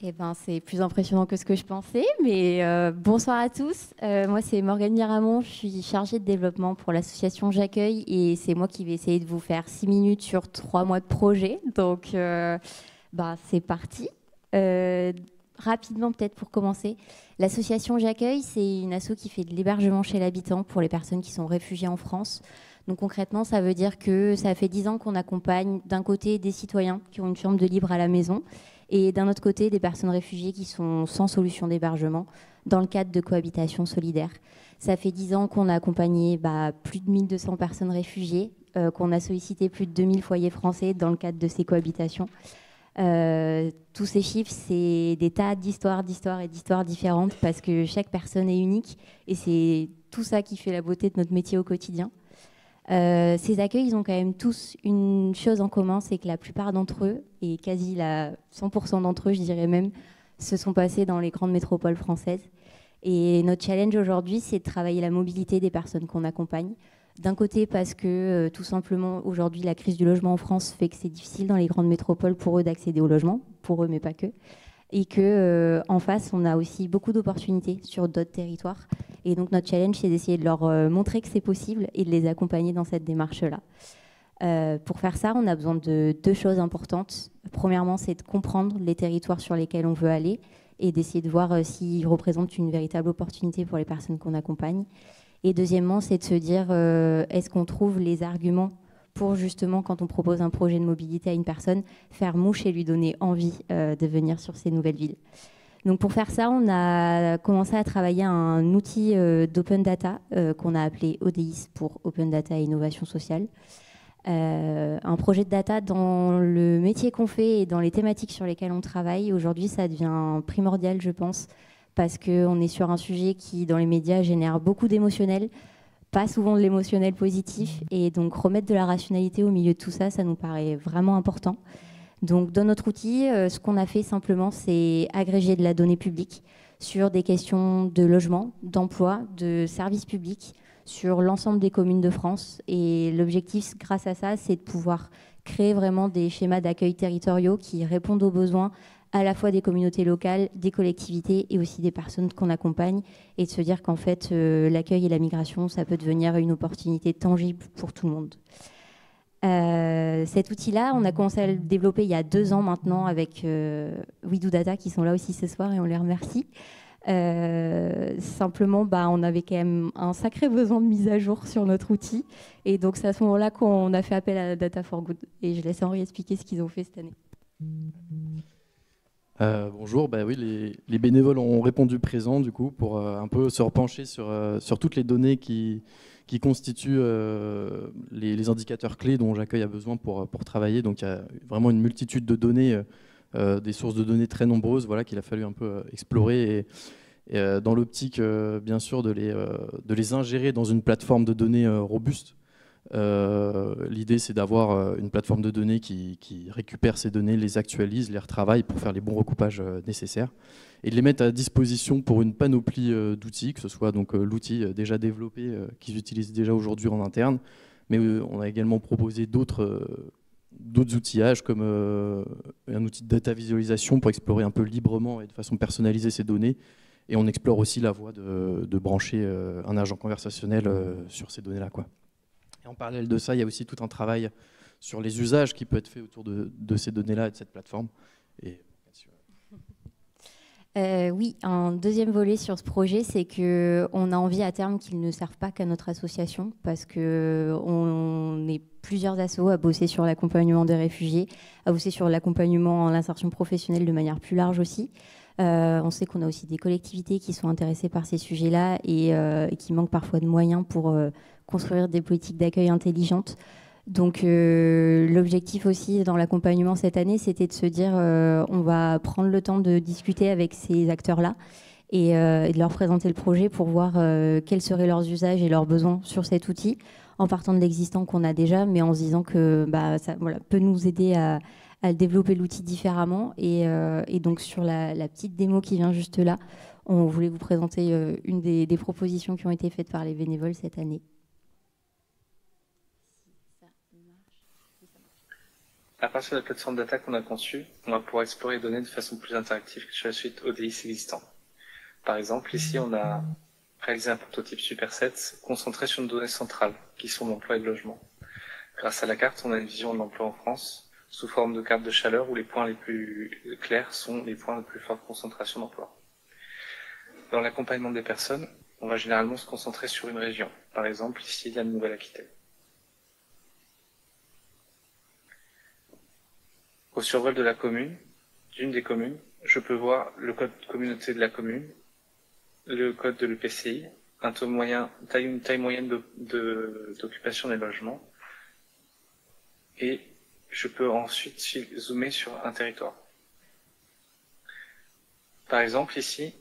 Eh ben, c'est plus impressionnant que ce que je pensais, mais bonsoir à tous. Moi, c'est Morgane Miramont, je suis chargée de développement pour l'association J'accueille et c'est moi qui vais essayer de vous faire 6 minutes sur 3 mois de projet. Donc, c'est parti. Euh, Rapidement, peut-être pour commencer, l'association J'accueille, c'est une asso qui fait de l'hébergement chez l'habitant pour les personnes qui sont réfugiées en France. Donc concrètement, ça veut dire que ça fait 10 ans qu'on accompagne d'un côté des citoyens qui ont une chambre de libre à la maison et d'un autre côté des personnes réfugiées qui sont sans solution d'hébergement dans le cadre de cohabitation solidaire. Ça fait 10 ans qu'on a accompagné plus de 1200 personnes réfugiées, qu'on a sollicité plus de 2000 foyers français dans le cadre de ces cohabitations. Tous ces chiffres, c'est des tas d'histoires et d'histoires différentes parce que chaque personne est unique et c'est tout ça qui fait la beauté de notre métier au quotidien. Ces accueils, ils ont quand même tous une chose en commun, c'est que la plupart d'entre eux, et quasi 100% d'entre eux, je dirais même, se sont passés dans les grandes métropoles françaises. Et notre challenge aujourd'hui, c'est de travailler la mobilité des personnes qu'on accompagne. D'un côté, parce que tout simplement, aujourd'hui, la crise du logement en France fait que c'est difficile dans les grandes métropoles pour eux d'accéder au logement, pour eux, mais pas que. Et qu'en face, on a aussi beaucoup d'opportunités sur d'autres territoires. Et donc, notre challenge, c'est d'essayer de leur montrer que c'est possible et de les accompagner dans cette démarche-là. Pour faire ça, on a besoin de deux choses importantes. Premièrement, c'est de comprendre les territoires sur lesquels on veut aller et d'essayer de voir s'ils représentent une véritable opportunité pour les personnes qu'on accompagne. Et deuxièmement, c'est de se dire, est-ce qu'on trouve les arguments pour justement, quand on propose un projet de mobilité à une personne, faire mouche et lui donner envie de venir sur ces nouvelles villes. Donc pour faire ça, on a commencé à travailler un outil d'open data qu'on a appelé ODIS pour Open Data et Innovation Sociale. Un projet de data dans le métier qu'on fait et dans les thématiques sur lesquelles on travaille. Aujourd'hui, ça devient primordial, je pense, parce qu'on est sur un sujet qui, dans les médias, génère beaucoup d'émotionnel, pas souvent de l'émotionnel positif. Et donc, remettre de la rationalité au milieu de tout ça, ça nous paraît vraiment important. Donc, dans notre outil, ce qu'on a fait simplement, c'est agréger de la donnée publique sur des questions de logement, d'emploi, de services publics, sur l'ensemble des communes de France. Et l'objectif, grâce à ça, c'est de pouvoir créer vraiment des schémas d'accueil territoriaux qui répondent aux besoins à la fois des communautés locales, des collectivités et aussi des personnes qu'on accompagne, et de se dire qu'en fait, l'accueil et la migration, ça peut devenir une opportunité tangible pour tout le monde. Cet outil-là, on a commencé à le développer il y a 2 ans maintenant avec WeDo Data qui sont là aussi ce soir et on les remercie. Simplement, on avait quand même un sacré besoin de mise à jour sur notre outil. Et donc, c'est à ce moment-là qu'on a fait appel à Data for Good. Et je laisse Henri expliquer ce qu'ils ont fait cette année. Bonjour, oui, les bénévoles ont répondu présent du coup pour un peu se repencher sur toutes les données qui constituent les indicateurs clés dont J'accueille a besoin pour travailler. Donc il y a vraiment une multitude de données, des sources de données très nombreuses, voilà, qu'il a fallu un peu explorer et dans l'optique bien sûr de les ingérer dans une plateforme de données robuste. L'idée, c'est d'avoir une plateforme de données qui récupère ces données, les actualise, les retravaille pour faire les bons recoupages nécessaires et de les mettre à disposition pour une panoplie d'outils, que ce soit donc l'outil déjà développé qu'ils utilisent déjà aujourd'hui en interne, mais on a également proposé d'autres outillages comme un outil de data visualisation pour explorer un peu librement et de façon personnalisée ces données. Et on explore aussi la voie de brancher un agent conversationnel sur ces données-là, quoi. Et en parallèle de ça, il y a aussi tout un travail sur les usages qui peut être fait autour de ces données-là et de cette plateforme. Et... Oui, un deuxième volet sur ce projet, c'est qu'on a envie à terme qu'ils ne servent pas qu'à notre association, parce qu'on est plusieurs assos à bosser sur l'accompagnement des réfugiés, à bosser sur l'accompagnement en insertion professionnelle de manière plus large aussi. On sait qu'on a aussi des collectivités qui sont intéressées par ces sujets-là et qui manquent parfois de moyens pour construire des politiques d'accueil intelligentes. Donc l'objectif aussi dans l'accompagnement cette année, c'était de se dire on va prendre le temps de discuter avec ces acteurs-là et de leur présenter le projet pour voir quels seraient leurs usages et leurs besoins sur cet outil, en partant de l'existant qu'on a déjà, mais en se disant que ça peut nous aider à développer l'outil différemment. Et donc sur la petite démo qui vient juste là, on voulait vous présenter une des propositions qui ont été faites par les bénévoles cette année. À partir de la plateforme data qu'on a conçue, on va pouvoir explorer les données de façon plus interactive que sur la suite ODIS existant. Par exemple, ici, on a réalisé un prototype Superset concentré sur une donnée centrale, qui sont l'emploi et le logement. Grâce à la carte, on a une vision de l'emploi en France, sous forme de carte de chaleur où les points les plus clairs sont les points de plus forte concentration d'emploi. Dans l'accompagnement des personnes, on va généralement se concentrer sur une région. Par exemple, ici, la Nouvelle-Aquitaine. Au survol de la commune, d'une des communes, je peux voir le code communauté de la commune, le code de l'EPCI, un taux moyen, une taille moyenne d'occupation des logements, et je peux ensuite zoomer sur un territoire. Par exemple, ici,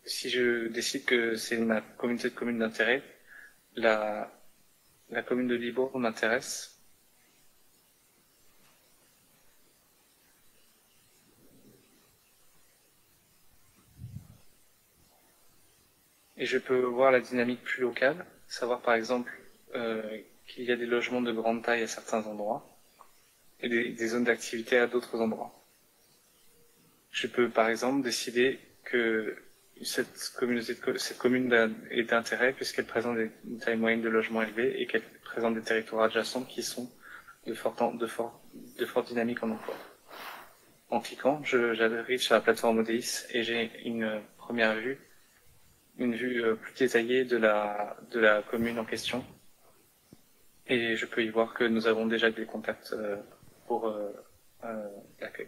si je décide que c'est ma communauté de communes d'intérêt, la commune de Libourne m'intéresse. Et je peux voir la dynamique plus locale, savoir par exemple qu'il y a des logements de grande taille à certains endroits et des zones d'activité à d'autres endroits. Je peux par exemple décider que cette commune est d'intérêt puisqu'elle présente une taille moyenne de logements élevée et qu'elle présente des territoires adjacents qui sont de forte dynamique en emploi. En cliquant, j'arrive sur la plateforme ODIS et j'ai une première vue, une vue plus détaillée de la commune en question. Et je peux y voir que nous avons déjà des contacts pour l'accueil.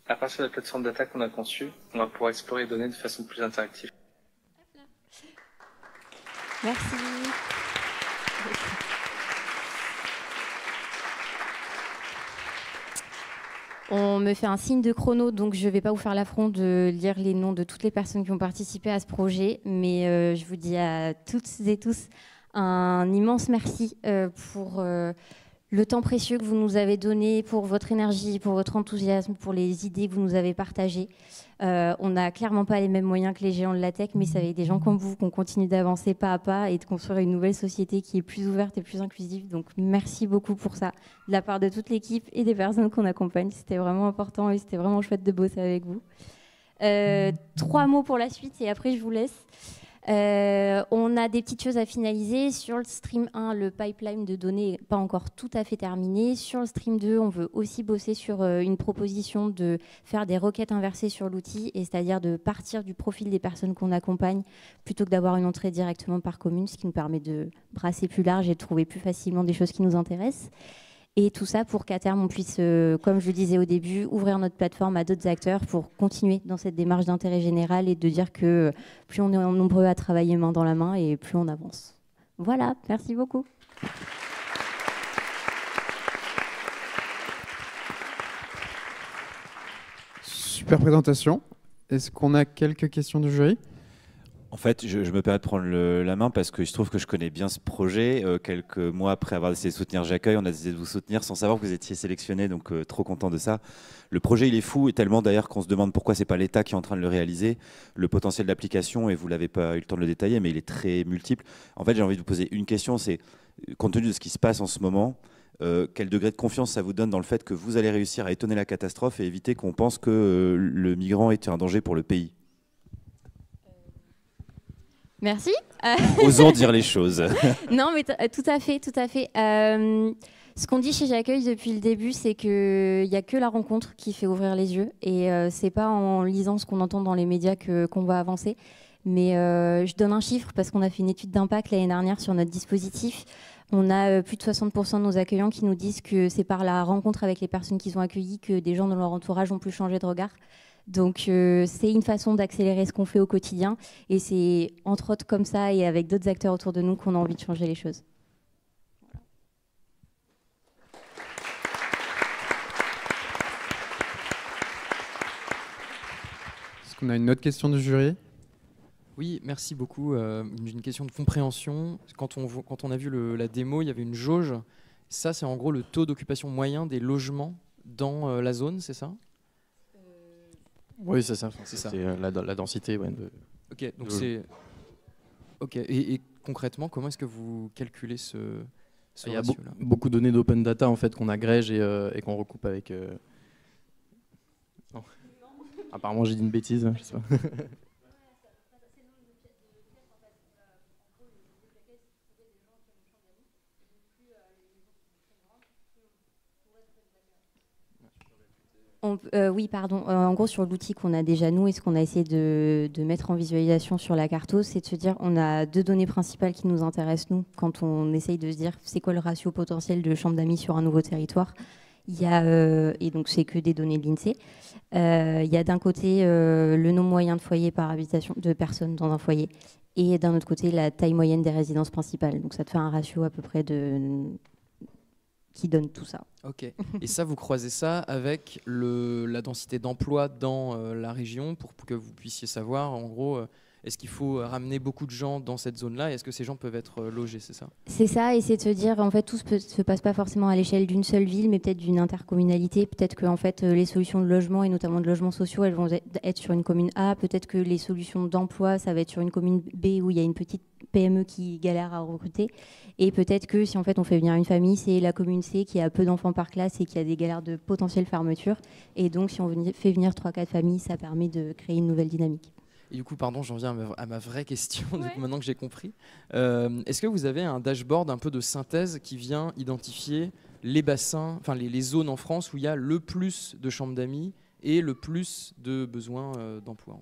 À partir de la plateforme data qu'on a conçue, on va pouvoir explorer les données de façon plus interactive. Merci. On me fait un signe de chrono, donc je ne vais pas vous faire l'affront de lire les noms de toutes les personnes qui ont participé à ce projet, mais je vous dis à toutes et tous un immense merci pour le temps précieux que vous nous avez donné, pour votre énergie, pour votre enthousiasme, pour les idées que vous nous avez partagées. On n'a clairement pas les mêmes moyens que les géants de la tech, mais c'est avec des gens comme vous qu'on continue d'avancer pas à pas et de construire une nouvelle société qui est plus ouverte et plus inclusive. Donc merci beaucoup pour ça, de la part de toute l'équipe et des personnes qu'on accompagne. C'était vraiment important et c'était vraiment chouette de bosser avec vous. 3 mots pour la suite et après je vous laisse. On a des petites choses à finaliser. Sur le stream 1, le pipeline de données n'est pas encore tout à fait terminé. Sur le stream 2, on veut aussi bosser sur une proposition de faire des requêtes inversées sur l'outil, et c'est-à-dire de partir du profil des personnes qu'on accompagne plutôt que d'avoir une entrée directement par commune, ce qui nous permet de brasser plus large et de trouver plus facilement des choses qui nous intéressent. Et tout ça pour qu'à terme, on puisse, comme je le disais au début, ouvrir notre plateforme à d'autres acteurs pour continuer dans cette démarche d'intérêt général et de dire que plus on est nombreux à travailler main dans la main et plus on avance. Voilà, merci beaucoup. Super présentation. Est-ce qu'on a quelques questions du jury ? En fait, je me permets de prendre la main parce que je trouve que je connais bien ce projet. Quelques mois après avoir essayé de soutenir J'accueille, on a décidé de vous soutenir sans savoir que vous étiez sélectionné, donc trop content de ça. Le projet, il est fou, et tellement d'ailleurs qu'on se demande pourquoi c'est pas l'État qui est en train de le réaliser. Le potentiel d'application, et vous l'avez pas eu le temps de le détailler, mais il est très multiple. En fait, j'ai envie de vous poser une question, c'est, compte tenu de ce qui se passe en ce moment, quel degré de confiance ça vous donne dans le fait que vous allez réussir à étonner la catastrophe et éviter qu'on pense que le migrant est un danger pour le pays ? Merci. Osons dire les choses. Non, mais tout à fait, tout à fait. Ce qu'on dit chez J'accueille depuis le début, c'est qu'il n'y a que la rencontre qui fait ouvrir les yeux. Et c'est pas en lisant ce qu'on entend dans les médias qu'on va avancer. Mais je donne un chiffre parce qu'on a fait une étude d'impact l'année dernière sur notre dispositif. On a plus de 60% de nos accueillants qui nous disent que c'est par la rencontre avec les personnes qu'ils ont accueillies que des gens dans leur entourage ont pu changer de regard. Donc c'est une façon d'accélérer ce qu'on fait au quotidien, et c'est entre autres comme ça et avec d'autres acteurs autour de nous qu'on a envie de changer les choses. Est-ce qu'on a une autre question du jury ? Oui, merci beaucoup. Une question de compréhension. Quand on a vu la démo, il y avait une jauge. Ça, c'est en gros le taux d'occupation moyen des logements dans la zone, c'est ça ? Oui, c'est ça. C'est ça. C'est la densité. Ouais, Ok, donc c'est. Ok. Et concrètement, comment est-ce que vous calculez ce Il y a ratio-là? beaucoup de données d'open data en fait qu'on agrège et qu'on recoupe avec. Non. Apparemment, j'ai dit une bêtise. Je sais pas. Oui, pardon. En gros, sur l'outil qu'on a déjà, nous, et ce qu'on a essayé de mettre en visualisation sur la carto, c'est de se dire on a 2 données principales qui nous intéressent, nous, quand on essaye de se dire c'est quoi le ratio potentiel de chambres d'amis sur un nouveau territoire. Il y a, et donc, c'est que des données de l'INSEE. Il y a d'un côté le nombre moyen de foyers par habitation, de personnes dans un foyer, et d'un autre côté, la taille moyenne des résidences principales. Donc, ça te fait un ratio à peu près qui donne tout ça. Ok. Et ça, vous croisez ça avec la densité d'emploi dans la région pour que vous puissiez savoir, en gros, est-ce qu'il faut ramener beaucoup de gens dans cette zone-là et est-ce que ces gens peuvent être logés, c'est ça? C'est ça, et c'est de se dire, en fait, tout se passe pas forcément à l'échelle d'une seule ville, mais peut-être d'une intercommunalité. Peut-être que en fait, les solutions de logement, et notamment de logements sociaux, elles vont être sur une commune A. Peut-être que les solutions d'emploi, ça va être sur une commune B où il y a une petite PME qui galère à recruter. Et peut-être que si en fait on fait venir une famille, c'est la commune C qui a peu d'enfants par classe et qui a des galères de potentielle fermeture. Et donc, si on fait venir 3-4 familles, ça permet de créer une nouvelle dynamique. Et du coup, pardon, j'en viens à ma vraie question, Ouais. du coup, maintenant que j'ai compris. Est-ce que vous avez un dashboard un peu de synthèse qui vient identifier les bassins, enfin les zones en France où il y a le plus de chambres d'amis et le plus de besoins d'emploi?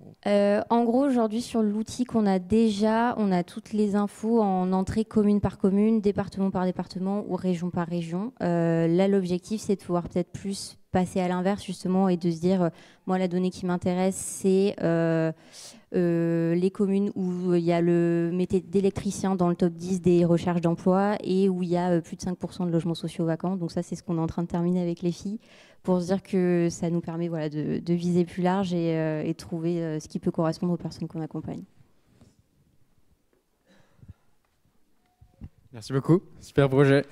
En gros, aujourd'hui, sur l'outil qu'on a déjà, on a toutes les infos en entrée commune par commune, département par département ou région par région. Là, l'objectif, c'est de pouvoir peut-être plus passer à l'inverse, justement, et de se dire, moi, la donnée qui m'intéresse, c'est les communes où il y a le métier d'électricien dans le top 10 des recherches d'emploi et où il y a plus de 5% de logements sociaux vacants. Donc ça, c'est ce qu'on est en train de terminer avec les filles pour se dire que ça nous permet de viser plus large et de trouver ce qui peut correspondre aux personnes qu'on accompagne. Merci beaucoup, super projet.